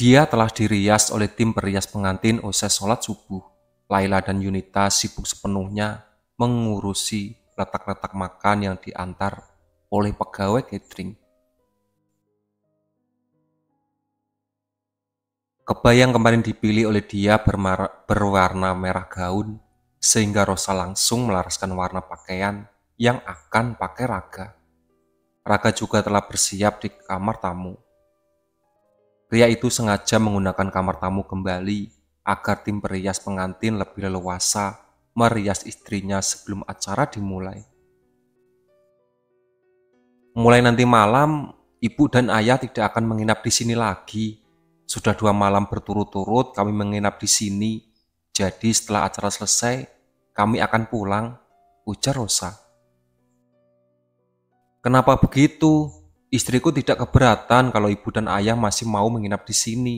Dia telah dirias oleh tim perias pengantin usai sholat subuh. Laila dan Yunita sibuk sepenuhnya mengurusi letak-letak makan yang diantar oleh pegawai catering. Kebaya yang kemarin dipilih oleh dia berwarna merah gaun, sehingga Rosa langsung melaraskan warna pakaian yang akan pakai Raga. Raga juga telah bersiap di kamar tamu. Pria itu sengaja menggunakan kamar tamu kembali agar tim perias pengantin lebih leluasa merias istrinya sebelum acara dimulai. Mulai nanti malam, ibu dan ayah tidak akan menginap di sini lagi. Sudah 2 malam berturut-turut kami menginap di sini. Jadi setelah acara selesai, kami akan pulang, ujar Rosa. Kenapa begitu? Istriku tidak keberatan kalau ibu dan ayah masih mau menginap di sini.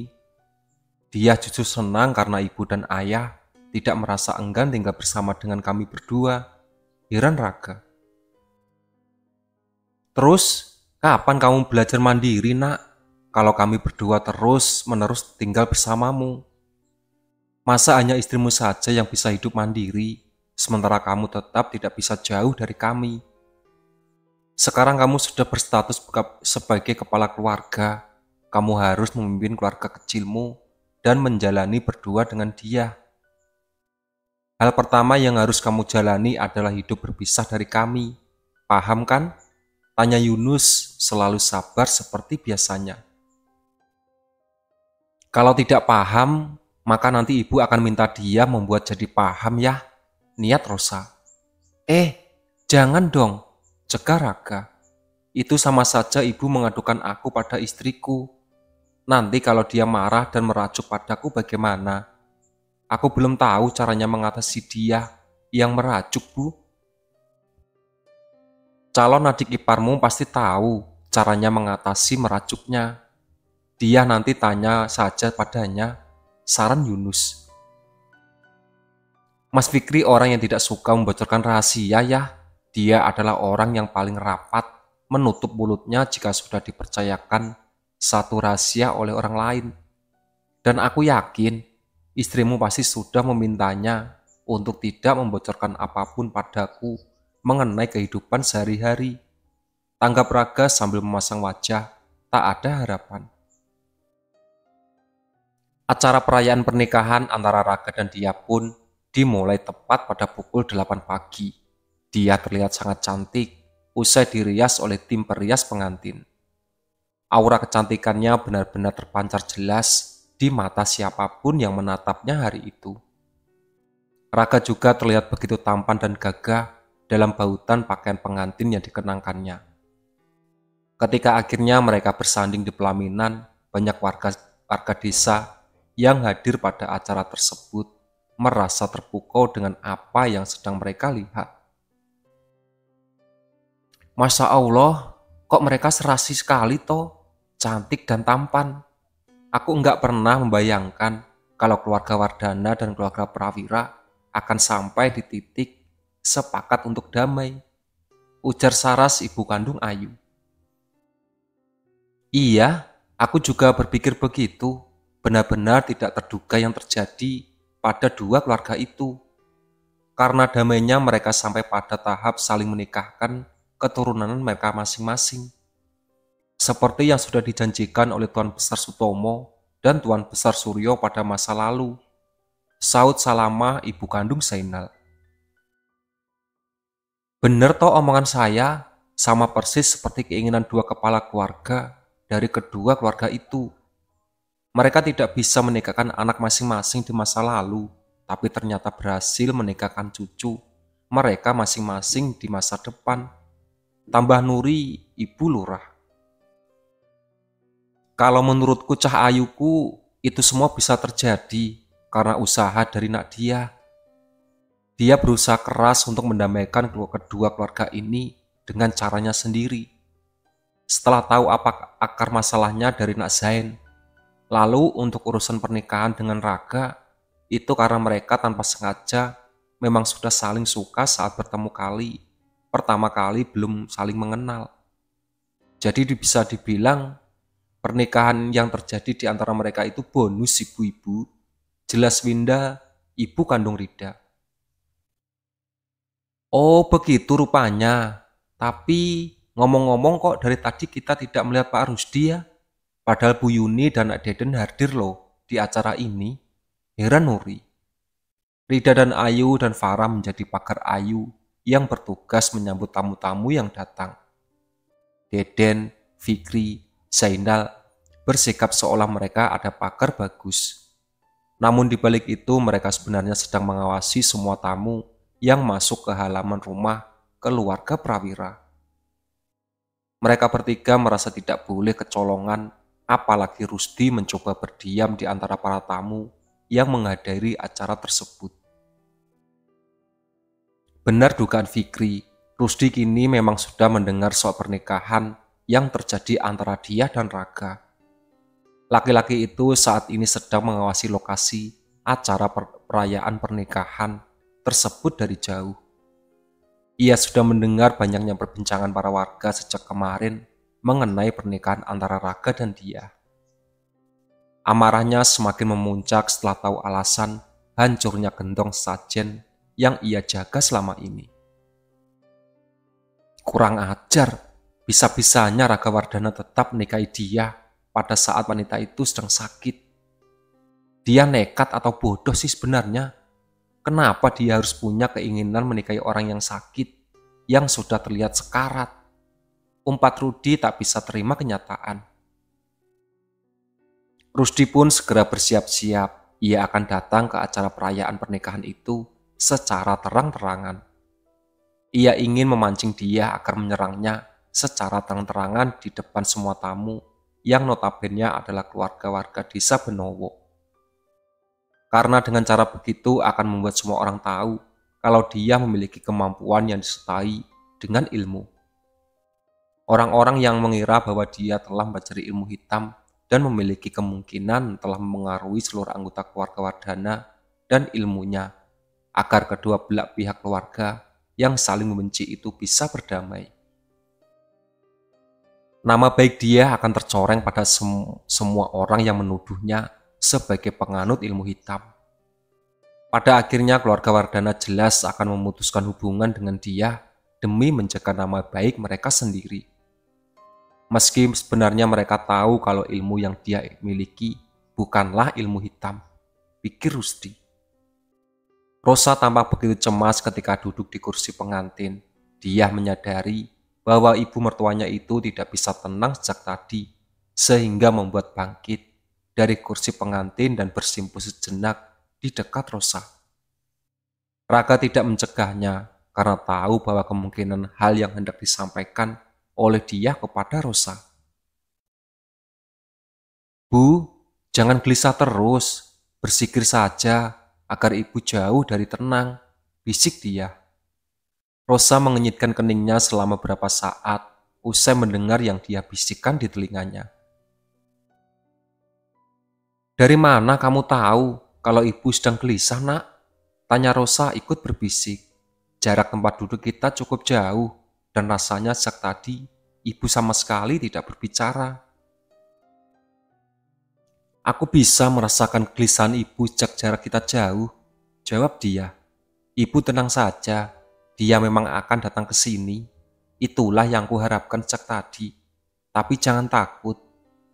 Dia justru senang karena ibu dan ayah tidak merasa enggan tinggal bersama dengan kami berdua. Heran Raga. Terus, kapan kamu belajar mandiri, Nak? Kalau kami berdua terus-menerus tinggal bersamamu. Masa hanya istrimu saja yang bisa hidup mandiri, sementara kamu tetap tidak bisa jauh dari kami. Sekarang kamu sudah berstatus sebagai kepala keluarga. Kamu harus memimpin keluarga kecilmu dan menjalani berdua dengan dia. Hal pertama yang harus kamu jalani adalah hidup berpisah dari kami. Paham kan? Tanya Yunus selalu sabar seperti biasanya. Kalau tidak paham, maka nanti ibu akan minta dia membuat jadi paham ya, niat Rosa. Jangan dong, cegah Raga. Itu sama saja ibu mengadukan aku pada istriku. Nanti kalau dia marah dan merajuk padaku bagaimana? Aku belum tahu caranya mengatasi dia yang merajuk, Bu. Calon adik iparmu pasti tahu caranya mengatasi meracuknya. Dia nanti tanya saja padanya, saran Yunus. Mas Fikri orang yang tidak suka membocorkan rahasia ya. Dia adalah orang yang paling rapat menutup mulutnya jika sudah dipercayakan satu rahasia oleh orang lain. Dan aku yakin istrimu pasti sudah memintanya untuk tidak membocorkan apapun padaku mengenai kehidupan sehari-hari. Tanggap Raga sambil memasang wajah tak ada harapan. Acara perayaan pernikahan antara Raga dan dia pun dimulai tepat pada pukul 8 pagi. Dia terlihat sangat cantik usai dirias oleh tim perias pengantin. Aura kecantikannya benar-benar terpancar jelas di mata siapapun yang menatapnya hari itu. Raga juga terlihat begitu tampan dan gagah dalam bahutan pakaian pengantin yang dikenangkannya. Ketika akhirnya mereka bersanding di pelaminan, banyak warga desa yang hadir pada acara tersebut merasa terpukau dengan apa yang sedang mereka lihat. Masya Allah, kok mereka serasi sekali toh, cantik dan tampan. Aku enggak pernah membayangkan kalau keluarga Wardana dan keluarga Prawira akan sampai di titik sepakat untuk damai, ujar Saras ibu kandung Ayu. Iya, aku juga berpikir begitu. Benar-benar tidak terduga yang terjadi pada dua keluarga itu. Karena damainya mereka sampai pada tahap saling menikahkan keturunan mereka masing-masing. Seperti yang sudah dijanjikan oleh Tuan Besar Sutomo dan Tuan Besar Suryo pada masa lalu, saut Salamah ibu kandung Zainal. Bener toh omongan saya, sama persis seperti keinginan dua kepala keluarga dari kedua keluarga itu. Mereka tidak bisa menikahkan anak masing-masing di masa lalu, tapi ternyata berhasil menikahkan cucu mereka masing-masing di masa depan. Tambah Nuri, ibu lurah. Kalau menurutku Cah Ayuku, itu semua bisa terjadi karena usaha dari Nadia. Dia berusaha keras untuk mendamaikan kedua keluarga ini dengan caranya sendiri. Setelah tahu apa akar masalahnya dari Nak Zain, lalu untuk urusan pernikahan dengan Raga, itu karena mereka tanpa sengaja memang sudah saling suka saat pertama kali belum saling mengenal. Jadi bisa dibilang Pernikahan yang terjadi di antara mereka itu bonus ibu-ibu. Jelas Winda, ibu kandung Rida. Oh, begitu rupanya. Tapi ngomong-ngomong kok dari tadi kita tidak melihat Pak Rusdi ya? Padahal Bu Yuni dan Nak Deden hadir loh di acara ini. Heran Nuri. Rida dan Ayu dan Farah menjadi pagar Ayu yang bertugas menyambut tamu-tamu yang datang. Deden, Fikri, Zainal bersikap seolah mereka ada pagar bagus. Namun di balik itu mereka sebenarnya sedang mengawasi semua tamu yang masuk ke halaman rumah keluarga Prawira. Mereka bertiga merasa tidak boleh kecolongan, apalagi Rusdi mencoba berdiam di antara para tamu yang menghadiri acara tersebut. Benar dugaan Fikri, Rusdi kini memang sudah mendengar soal pernikahan yang terjadi antara dia dan Raga. Laki-laki itu saat ini sedang mengawasi lokasi acara perayaan pernikahan tersebut dari jauh. Ia sudah mendengar banyaknya perbincangan para warga sejak kemarin mengenai pernikahan antara Raga dan dia. Amarahnya semakin memuncak setelah tahu alasan hancurnya gendong sajen yang ia jaga selama ini. Kurang ajar, bisa-bisanya Raga Wardana tetap menikahi dia pada saat wanita itu sedang sakit. Dia nekat atau bodoh sih sebenarnya? Kenapa dia harus punya keinginan menikahi orang yang sakit, yang sudah terlihat sekarat? Umpat Rudi tak bisa terima kenyataan. Rusdi pun segera bersiap-siap. Ia akan datang ke acara perayaan pernikahan itu secara terang-terangan. Ia ingin memancing dia agar menyerangnya secara terang-terangan di depan semua tamu yang notabene adalah keluarga warga desa Benowo. Karena dengan cara begitu akan membuat semua orang tahu kalau dia memiliki kemampuan yang disertai dengan ilmu. Orang-orang yang mengira bahwa dia telah mempelajari ilmu hitam dan memiliki kemungkinan telah memengaruhi seluruh anggota keluarga Wardana dan ilmunya agar kedua belah pihak keluarga yang saling membenci itu bisa berdamai. Nama baik dia akan tercoreng pada semua orang yang menuduhnya sebagai penganut ilmu hitam. Pada akhirnya keluarga Wardana jelas akan memutuskan hubungan dengan dia demi menjaga nama baik mereka sendiri. Meski sebenarnya mereka tahu kalau ilmu yang dia miliki bukanlah ilmu hitam, pikir Rusdi. Rosa tampak begitu cemas ketika duduk di kursi pengantin. Dia menyadari bahwa ibu mertuanya itu tidak bisa tenang sejak tadi, sehingga membuat bangkit dari kursi pengantin dan bersimpuh sejenak di dekat Rosa. Raga tidak mencegahnya karena tahu bahwa kemungkinan hal yang hendak disampaikan oleh dia kepada Rosa. Bu, jangan gelisah terus, bersikir saja agar ibu jauh dari tenang, bisik dia. Rosa mengenyitkan keningnya selama beberapa saat usai mendengar yang dia bisikkan di telinganya. Dari mana kamu tahu kalau ibu sedang gelisah, nak? Tanya Rosa ikut berbisik. Jarak tempat duduk kita cukup jauh dan rasanya sejak tadi ibu sama sekali tidak berbicara. Aku bisa merasakan kegelisahan ibu sejak jarak kita jauh, jawab dia. Ibu tenang saja, dia memang akan datang ke sini. Itulah yang kuharapkan sejak tadi. Tapi jangan takut,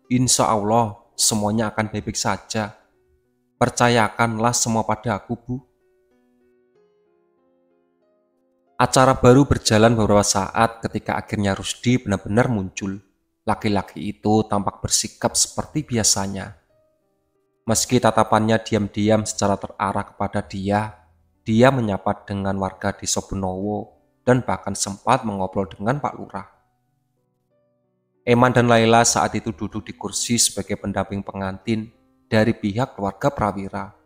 insya Allah semuanya akan baik-baik saja. Percayakanlah semua pada aku, Bu. Acara baru berjalan beberapa saat ketika akhirnya Rusdi benar-benar muncul. Laki-laki itu tampak bersikap seperti biasanya. Meski tatapannya diam-diam secara terarah kepada dia menyapa dengan warga desa Benowo dan bahkan sempat mengobrol dengan Pak Lurah. Eman dan Laila saat itu duduk di kursi sebagai pendamping pengantin dari pihak keluarga Prawira.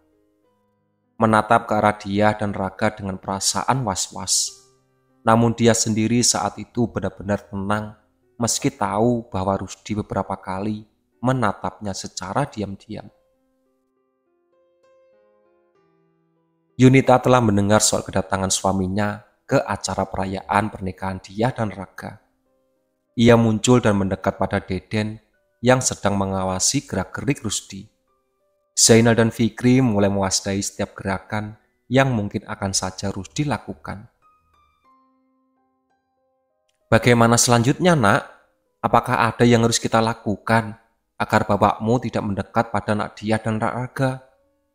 Menatap ke arah dia dan Raga dengan perasaan was-was. Namun dia sendiri saat itu benar-benar tenang meski tahu bahwa Rusdi beberapa kali menatapnya secara diam-diam. Yunita telah mendengar soal kedatangan suaminya ke acara perayaan pernikahan dia dan Raga. Ia muncul dan mendekat pada Deden yang sedang mengawasi gerak-gerik Rusdi. Zainal dan Fikri mulai mewaspadai setiap gerakan yang mungkin akan saja Rusdi lakukan. "Bagaimana selanjutnya, Nak? Apakah ada yang harus kita lakukan agar bapakmu tidak mendekat pada Nadia dan Raga?"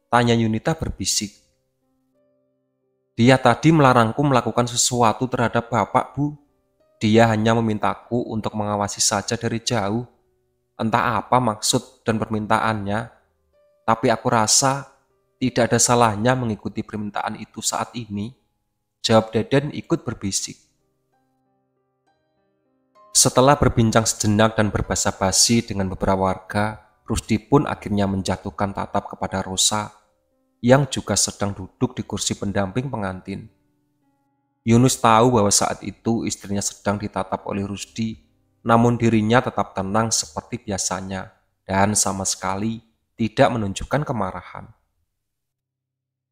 tanya Yunita berbisik. "Dia tadi melarangku melakukan sesuatu terhadap bapak, Bu. Dia hanya memintaku untuk mengawasi saja dari jauh. Entah apa maksud dan permintaannya, tapi aku rasa tidak ada salahnya mengikuti permintaan itu saat ini," jawab Deden ikut berbisik. Setelah berbincang sejenak dan berbasa-basi dengan beberapa warga, Rusdi pun akhirnya menjatuhkan tatap kepada Rosa yang juga sedang duduk di kursi pendamping pengantin. Yunus tahu bahwa saat itu istrinya sedang ditatap oleh Rusdi, namun dirinya tetap tenang seperti biasanya dan sama sekali tidak menunjukkan kemarahan.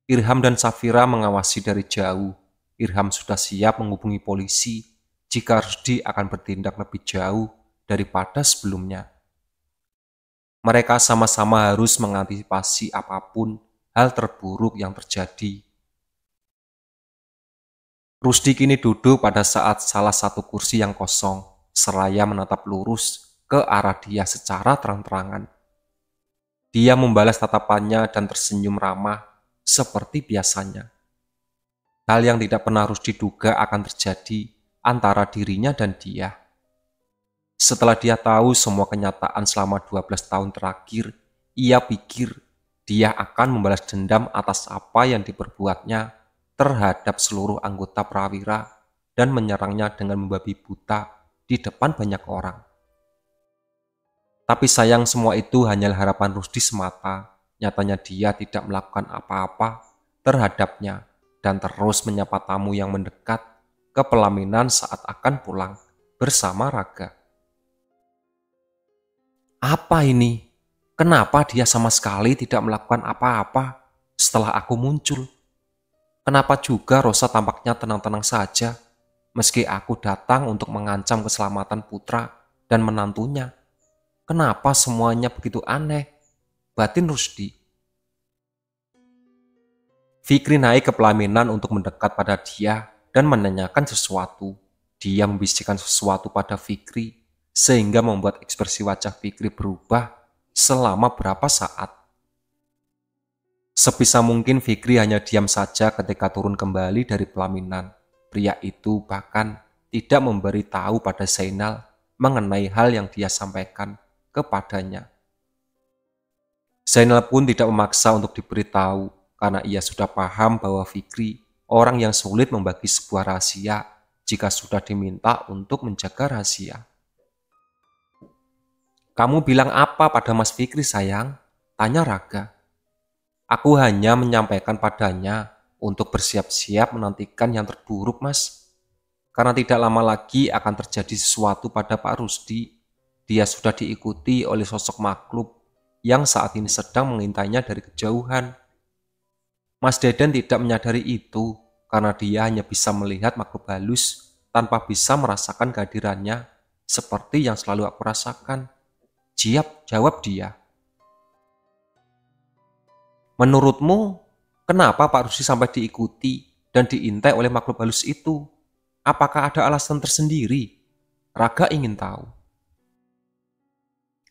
Irham dan Safira mengawasi dari jauh. Irham sudah siap menghubungi polisi jika Rusdi akan bertindak lebih jauh daripada sebelumnya. Mereka sama-sama harus mengantisipasi apapun hal terburuk yang terjadi. Rusdi kini duduk pada saat salah satu kursi yang kosong, seraya menatap lurus ke arah dia secara terang-terangan. Dia membalas tatapannya dan tersenyum ramah seperti biasanya. Hal yang tidak pernah Rusdi duga akan terjadi antara dirinya dan dia. Setelah dia tahu semua kenyataan selama 12 tahun terakhir, ia pikir dia akan membalas dendam atas apa yang diperbuatnya terhadap seluruh anggota Prawira dan menyerangnya dengan membabi buta di depan banyak orang. Tapi sayang semua itu hanyalah harapan Rusdi semata. Nyatanya dia tidak melakukan apa-apa terhadapnya dan terus menyapa tamu yang mendekat ke pelaminan saat akan pulang bersama Raga. "Apa ini? Kenapa dia sama sekali tidak melakukan apa-apa setelah aku muncul? Kenapa juga Rosa tampaknya tenang-tenang saja meski aku datang untuk mengancam keselamatan putra dan menantunya? Kenapa semuanya begitu aneh?" batin Rusdi. Fikri naik ke pelaminan untuk mendekat pada dia dan menanyakan sesuatu. Dia membisikkan sesuatu pada Fikri sehingga membuat ekspresi wajah Fikri berubah selama berapa saat. Sebisa mungkin Fikri hanya diam saja ketika turun kembali dari pelaminan. Pria itu bahkan tidak memberi tahu pada Zainal mengenai hal yang dia sampaikan kepadanya. Zainal pun tidak memaksa untuk diberitahu karena ia sudah paham bahwa Fikri orang yang sulit membagi sebuah rahasia jika sudah diminta untuk menjaga rahasia. "Kamu bilang apa pada Mas Fikri, sayang?" tanya Raga. "Aku hanya menyampaikan padanya untuk bersiap-siap menantikan yang terburuk, Mas. Karena tidak lama lagi akan terjadi sesuatu pada Pak Rusdi. Dia sudah diikuti oleh sosok makhluk yang saat ini sedang mengintainya dari kejauhan. Mas Deden tidak menyadari itu karena dia hanya bisa melihat makhluk halus tanpa bisa merasakan kehadirannya seperti yang selalu aku rasakan." Jawab dia. "Menurutmu, kenapa Pak Rusdi sampai diikuti dan diintai oleh makhluk halus itu? Apakah ada alasan tersendiri?" Raga ingin tahu.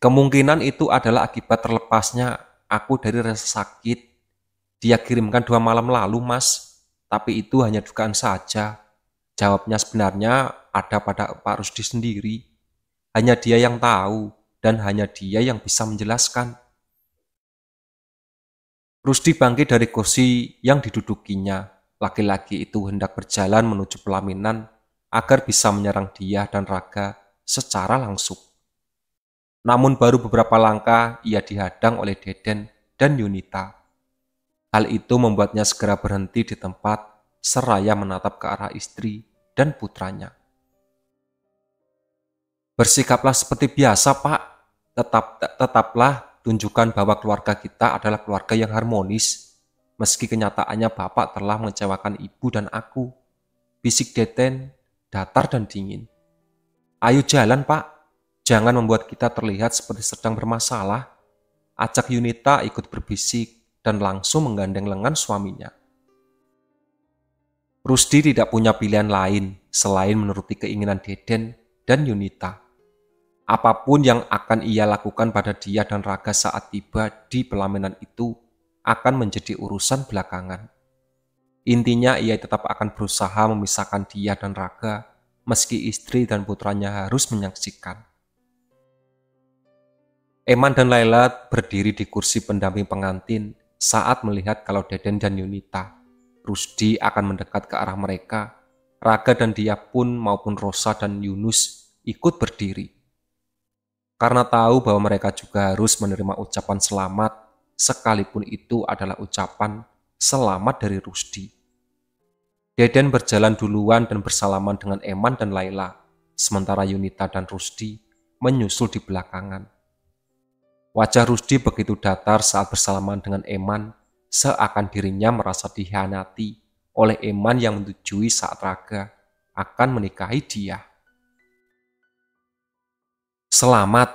"Kemungkinan itu adalah akibat terlepasnya aku dari rasa sakit. Dia kirimkan 2 malam lalu, Mas. Tapi itu hanya dugaan saja. Jawabnya sebenarnya ada pada Pak Rusdi sendiri. Hanya dia yang tahu dan hanya dia yang bisa menjelaskan." Rusdi bangkit dari kursi yang didudukinya. Laki-laki itu hendak berjalan menuju pelaminan agar bisa menyerang dia dan Raga secara langsung. Namun baru beberapa langkah ia dihadang oleh Deden dan Yunita. Hal itu membuatnya segera berhenti di tempat seraya menatap ke arah istri dan putranya. "Bersikaplah seperti biasa, Pak. Tetaplah tunjukkan bahwa keluarga kita adalah keluarga yang harmonis, meski kenyataannya Bapak telah mengecewakan ibu dan aku," bisik Deden datar dan dingin. "Ayo jalan, Pak. Jangan membuat kita terlihat seperti sedang bermasalah. Ajak Yunita ikut berbisik dan langsung menggandeng lengan suaminya. Rusdi tidak punya pilihan lain selain menuruti keinginan Deden dan Yunita. Apapun yang akan ia lakukan pada dia dan Raga saat tiba di pelaminan itu akan menjadi urusan belakangan. Intinya ia tetap akan berusaha memisahkan dia dan Raga meski istri dan putranya harus menyaksikan. Eman dan Laila berdiri di kursi pendamping pengantin saat melihat kalau Deden dan Yunita. Rusdi akan mendekat ke arah mereka. Raga dan dia pun maupun Rosa dan Yunus ikut berdiri. Karena tahu bahwa mereka juga harus menerima ucapan selamat, sekalipun itu adalah ucapan selamat dari Rusdi. Deden berjalan duluan dan bersalaman dengan Eman dan Laila, sementara Yunita dan Rusdi menyusul di belakangan. Wajah Rusdi begitu datar saat bersalaman dengan Eman, seakan dirinya merasa dikhianati oleh Eman yang menyetujui saat Raga akan menikahi dia. Selamat,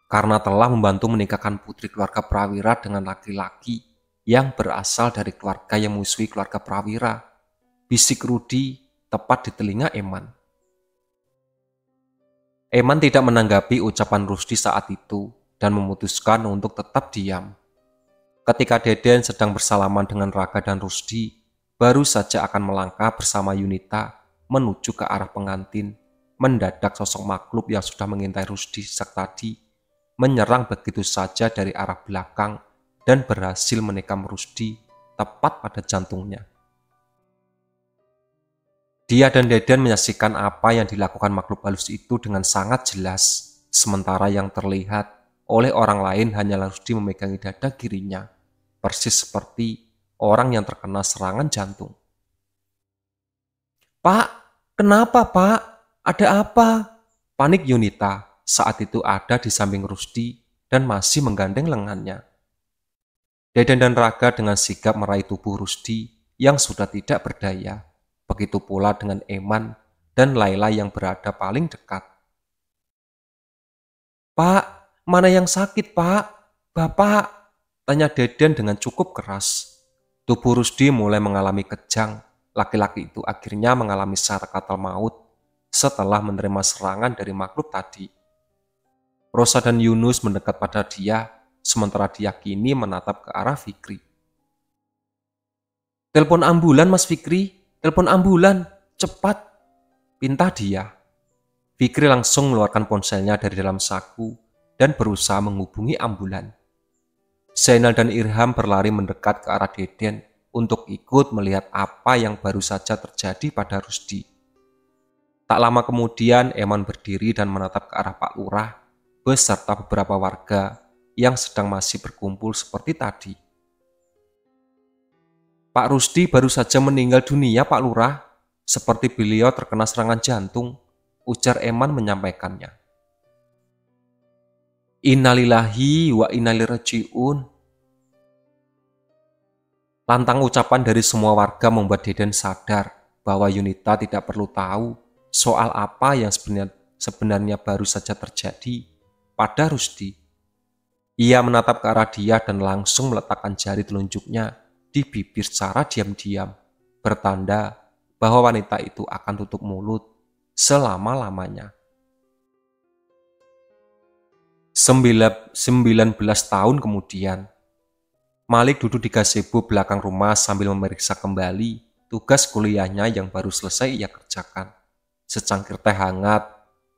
karena telah membantu menikahkan putri keluarga Prawira dengan laki-laki yang berasal dari keluarga yang musuhi keluarga Prawira, bisik Rudi tepat di telinga Eman. Eman tidak menanggapi ucapan Rusdi saat itu dan memutuskan untuk tetap diam. Ketika Deden sedang bersalaman dengan Raga dan Rusdi, baru saja akan melangkah bersama Yunita menuju ke arah pengantin, mendadak sosok makhluk yang sudah mengintai Rusdi sejak tadi menyerang begitu saja dari arah belakang dan berhasil menikam Rusdi tepat pada jantungnya. Dia dan Deden menyaksikan apa yang dilakukan makhluk halus itu dengan sangat jelas, sementara yang terlihat oleh orang lain hanyalah Rusdi memegangi dada kirinya, persis seperti orang yang terkena serangan jantung. "Pak, kenapa Pak? Ada apa?" Panik Yunita saat itu ada di samping Rusdi dan masih menggandeng lengannya. Deden dan Raga dengan sigap meraih tubuh Rusdi yang sudah tidak berdaya. Begitu pula dengan Eman dan Laila yang berada paling dekat. "Pak, mana yang sakit Pak? Bapak?" tanya Deden dengan cukup keras. Tubuh Rusdi mulai mengalami kejang. Laki-laki itu akhirnya mengalami sakaratul maut setelah menerima serangan dari makhluk tadi. Rosa dan Yunus mendekat pada dia, sementara dia kini menatap ke arah Fikri. "Telepon ambulan Mas Fikri, telepon ambulan, cepat," pinta dia. Fikri langsung mengeluarkan ponselnya dari dalam saku dan berusaha menghubungi ambulan. Zainal dan Irham berlari mendekat ke arah Deden untuk ikut melihat apa yang baru saja terjadi pada Rusdi. Tak lama kemudian Eman berdiri dan menatap ke arah Pak Lurah beserta beberapa warga yang sedang masih berkumpul seperti tadi. "Pak Rusdi baru saja meninggal dunia Pak Lurah, seperti beliau terkena serangan jantung," ujar Eman menyampaikannya. "Innalillahi wa inna ilaihi raji'un." Lantang ucapan dari semua warga membuat Deden sadar bahwa Yunita tidak perlu tahu soal apa yang sebenarnya baru saja terjadi pada Rusdi. Ia menatap ke arah dia dan langsung meletakkan jari telunjuknya di bibir secara diam-diam, bertanda bahwa wanita itu akan tutup mulut selama-lamanya. 19 tahun kemudian, Malik duduk di gazebo belakang rumah sambil memeriksa kembali tugas kuliahnya yang baru selesai ia kerjakan. Secangkir teh hangat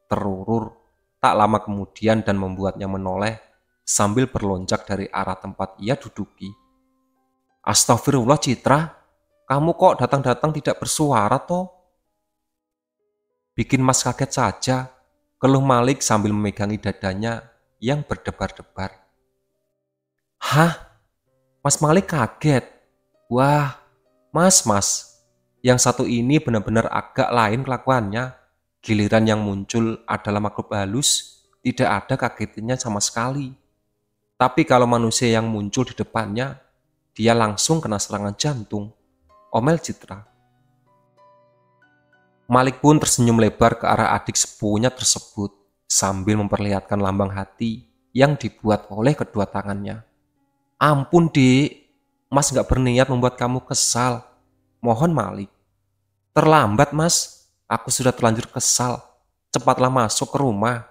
terurur tak lama kemudian dan membuatnya menoleh sambil berlonjak dari arah tempat ia duduki. "Astagfirullah Citra, kamu kok datang-datang tidak bersuara toh?" "Bikin Mas kaget saja," keluh Malik sambil memegangi dadanya yang berdebar-debar. "Hah? Mas Malik kaget? Wah, mas, yang satu ini benar-benar agak lain kelakuannya. Giliran yang muncul adalah makhluk halus, tidak ada kagetnya sama sekali. Tapi kalau manusia yang muncul di depannya, dia langsung kena serangan jantung," omel Citra. Malik pun tersenyum lebar ke arah adik sepupunya tersebut, sambil memperlihatkan lambang hati yang dibuat oleh kedua tangannya. Ampun, Dik. Mas nggak berniat membuat kamu kesal. Mohon Malik. Terlambat, Mas. Aku sudah terlanjur kesal. Cepatlah masuk ke rumah.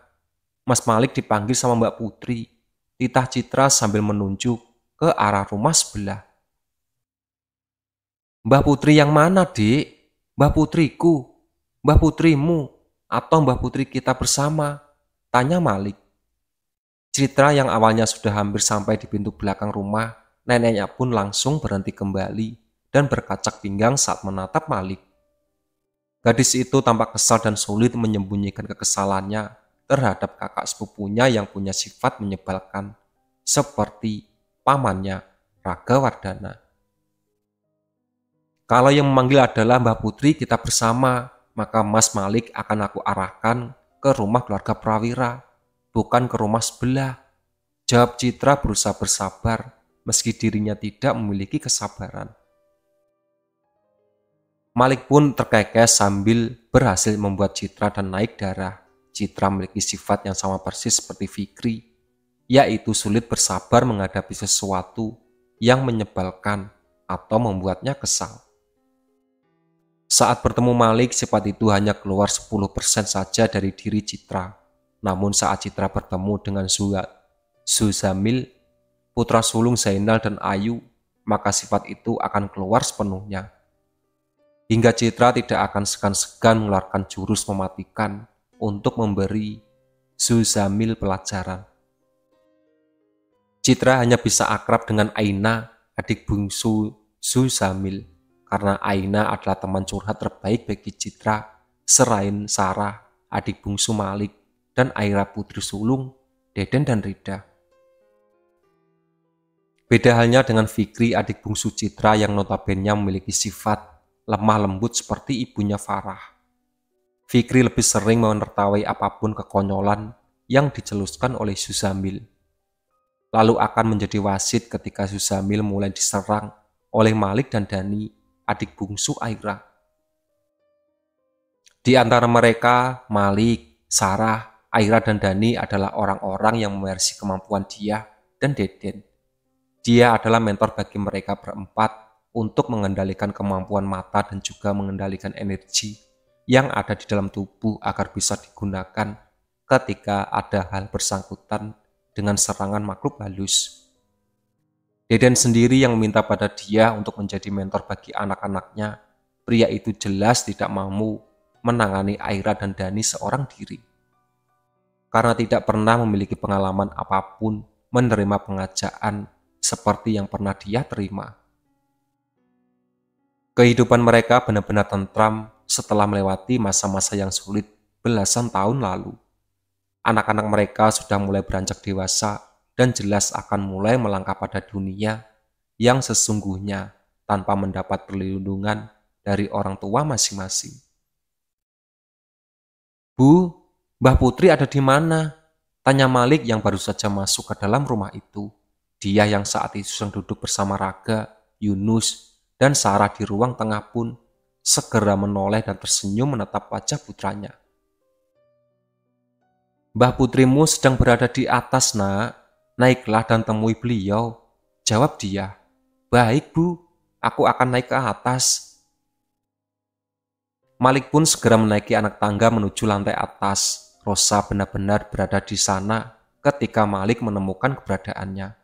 Mas Malik dipanggil sama Mbak Putri. Titah Citra sambil menunjuk ke arah rumah sebelah. Mbah Putri yang mana, Dik? Mbah Putriku, Mbah Putrimu, atau Mbah Putri kita bersama? Tanya Malik. Citra yang awalnya sudah hampir sampai di pintu belakang rumah, neneknya pun langsung berhenti kembali dan berkacak pinggang saat menatap Malik. Gadis itu tampak kesal dan sulit menyembunyikan kekesalannya terhadap kakak sepupunya yang punya sifat menyebalkan, seperti pamannya, Ragawardhana. Kalau yang memanggil adalah Mbah Putri kita bersama, maka Mas Malik akan aku arahkan ke rumah keluarga Prawira, bukan ke rumah sebelah. Jawab Citra berusaha bersabar, meski dirinya tidak memiliki kesabaran. Malik pun terkekeh sambil berhasil membuat Citra dan naik darah. Citra memiliki sifat yang sama persis seperti Fikri, yaitu sulit bersabar menghadapi sesuatu yang menyebalkan atau membuatnya kesal. Saat bertemu Malik, sifat itu hanya keluar 10% saja dari diri Citra. Namun saat Citra bertemu dengan Zuzamil, putra sulung Zainal dan Ayu, maka sifat itu akan keluar sepenuhnya. Hingga Citra tidak akan segan-segan mengeluarkan jurus mematikan untuk memberi Zuzamil pelajaran. Citra hanya bisa akrab dengan Aina, adik bungsu Zuzamil, karena Aina adalah teman curhat terbaik bagi Citra, selain Sarah, adik bungsu Malik, dan Aira putri sulung, Deden dan Rida. Beda halnya dengan Fikri, adik bungsu Citra yang notabene memiliki sifat lemah lembut seperti ibunya Farah. Fikri lebih sering menertawai apapun kekonyolan yang diceluskan oleh Zuzamil. Lalu akan menjadi wasit ketika Zuzamil mulai diserang oleh Malik dan Dani, adik bungsu Aira. Di antara mereka, Malik, Sarah, Aira dan Dani adalah orang-orang yang memersi kemampuan dia dan Deden. Dia adalah mentor bagi mereka berempat untuk mengendalikan kemampuan mata dan juga mengendalikan energi yang ada di dalam tubuh agar bisa digunakan ketika ada hal bersangkutan dengan serangan makhluk halus. Deden sendiri yang meminta pada dia untuk menjadi mentor bagi anak-anaknya. Pria itu jelas tidak mau menangani Aira dan Dani seorang diri. Karena tidak pernah memiliki pengalaman apapun menerima pengajaan seperti yang pernah dia terima. Kehidupan mereka benar-benar tentram setelah melewati masa-masa yang sulit belasan tahun lalu. Anak-anak mereka sudah mulai beranjak dewasa dan jelas akan mulai melangkah pada dunia yang sesungguhnya tanpa mendapat perlindungan dari orang tua masing-masing. Bu, Mbah Putri ada di mana? Tanya Malik yang baru saja masuk ke dalam rumah itu. Dia yang saat itu sedang duduk bersama Raga, Yunus, dan Sarah di ruang tengah pun segera menoleh dan tersenyum menatap wajah putranya. Mbah Putrimu sedang berada di atas, nak. Naiklah dan temui beliau. Jawab dia. Baik, Bu. Aku akan naik ke atas. Malik pun segera menaiki anak tangga menuju lantai atas. Rosa benar-benar berada di sana ketika Malik menemukan keberadaannya.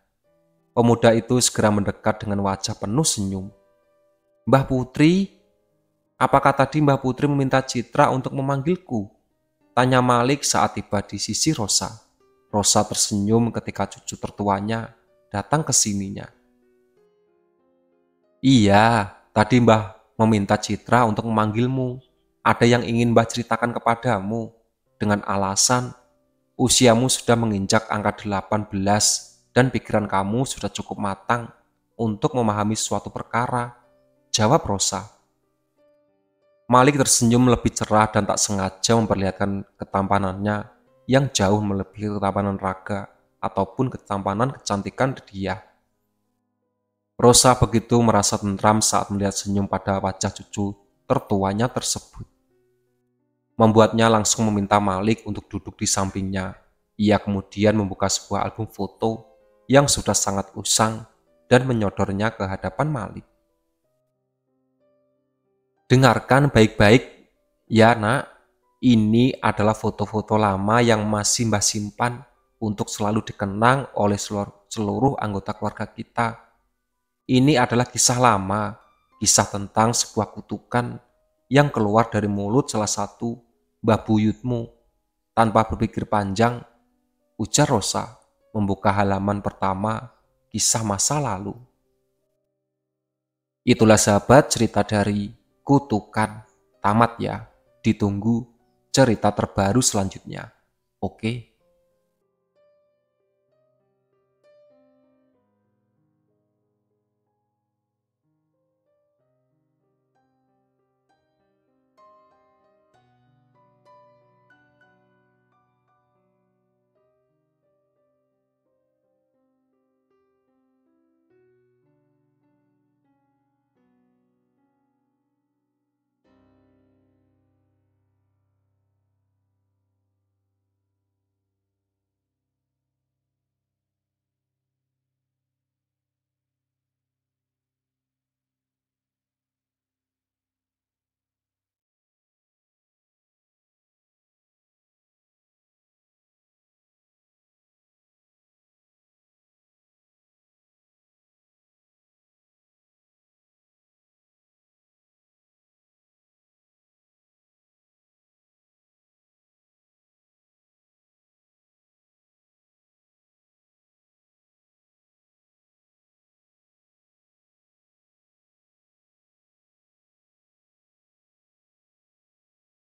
Pemuda itu segera mendekat dengan wajah penuh senyum. Mbah Putri, apakah tadi Mbah Putri meminta Citra untuk memanggilku? Tanya Malik saat tiba di sisi Rosa. Rosa tersenyum ketika cucu tertuanya datang ke sininya. Iya, tadi Mbah meminta Citra untuk memanggilmu. Ada yang ingin Mbah ceritakan kepadamu. Dengan alasan, usiamu sudah menginjak angka 18 dan pikiran kamu sudah cukup matang untuk memahami suatu perkara. Jawab Rosa. Malik tersenyum lebih cerah dan tak sengaja memperlihatkan ketampanannya yang jauh melebihi ketampanan Raga ataupun ketampanan kecantikan dia. Rosa begitu merasa tentram saat melihat senyum pada wajah cucu tertuanya tersebut. membuatnya langsung meminta Malik untuk duduk di sampingnya. Ia kemudian membuka sebuah album foto yang sudah sangat usang dan menyodornya ke hadapan Malik. Dengarkan baik-baik ya nak, ini adalah foto-foto lama yang masih Mbah simpan untuk selalu dikenang oleh seluruh anggota keluarga kita. Ini adalah kisah lama, kisah tentang sebuah kutukan yang keluar dari mulut salah satu mbah buyutmu. Tanpa berpikir panjang, ujar Rosa, membuka halaman pertama kisah masa lalu. Itulah sahabat cerita dari Kutukan. Tamat ya, ditunggu cerita terbaru selanjutnya. Oke.